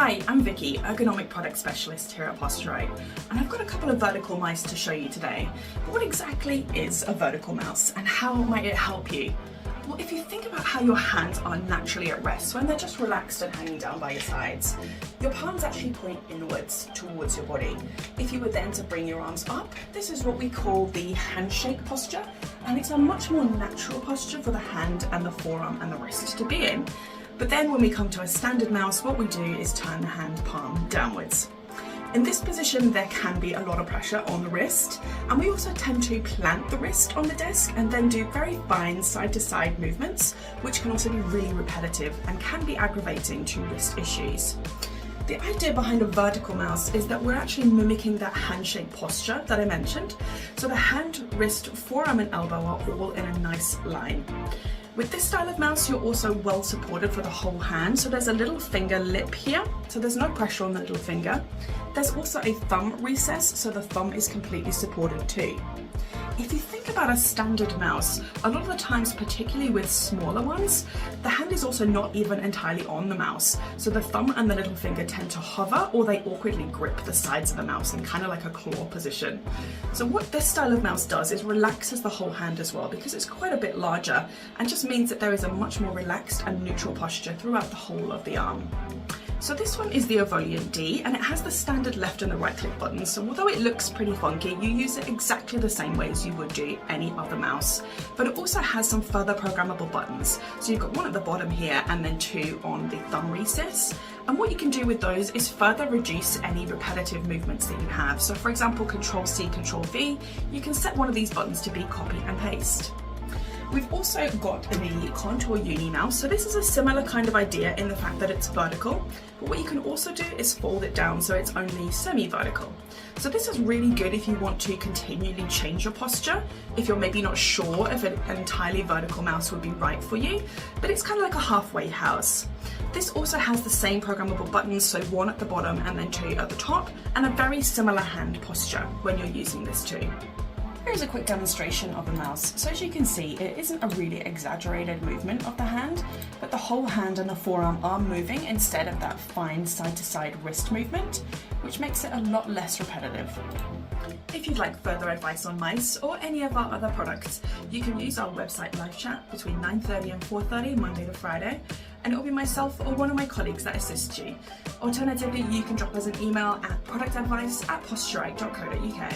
Hi, I'm Vicky, ergonomic product specialist here at Posturite, and I've got a couple of vertical mice to show you today. But what exactly is a vertical mouse and how might it help you? Well, if you think about how your hands are naturally at rest when they're just relaxed and hanging down by your sides, your palms actually point inwards towards your body. If you were then to bring your arms up, this is what we call the handshake posture, and it's a much more natural posture for the hand and the forearm and the wrist to be in. But then when we come to a standard mouse, what we do is turn the hand palm downwards. In this position, there can be a lot of pressure on the wrist, and we also tend to plant the wrist on the desk and then do very fine side-to-side movements, which can also be really repetitive and can be aggravating to wrist issues. The idea behind a vertical mouse is that we're actually mimicking that handshake posture that I mentioned. So the hand, wrist, forearm and elbow are all in a nice line. With this style of mouse, you're also well supported for the whole hand. So there's a little finger lip here, so there's no pressure on the little finger. There's also a thumb recess, so the thumb is completely supported too. If you think about a standard mouse, a lot of the times, particularly with smaller ones, the hand is also not even entirely on the mouse. So the thumb and the little finger tend to hover, or they awkwardly grip the sides of the mouse in kind of like a claw position. So what this style of mouse does is relaxes the whole hand as well, because it's quite a bit larger and just means that there is a much more relaxed and neutral posture throughout the whole of the arm. So this one is the Evoluent D, and it has the standard left and the right click buttons. So although it looks pretty funky, you use it exactly the same way as you would do any other mouse. But it also has some further programmable buttons. So you've got one at the bottom here and then two on the thumb recess. And what you can do with those is further reduce any repetitive movements that you have. So for example, Control-C, Control-V, you can set one of these buttons to be copy and paste. We've also got the Contour Unimouse. So this is a similar kind of idea in the fact that it's vertical, but what you can also do is fold it down so it's only semi-vertical. So this is really good if you want to continually change your posture, if you're maybe not sure if an entirely vertical mouse would be right for you, but it's kind of like a halfway house. This also has the same programmable buttons, so one at the bottom and then two at the top, and a very similar hand posture when you're using this too. Here's a quick demonstration of the mouse. So as you can see, it isn't a really exaggerated movement of the hand, but the whole hand and the forearm are moving instead of that fine side-to-side wrist movement, which makes it a lot less repetitive. If you'd like further advice on mice or any of our other products, you can use our website live chat between 9:30 and 4:30 Monday to Friday, and it will be myself or one of my colleagues that assists you. Alternatively, you can drop us an email at productadvice@posturite.co.uk.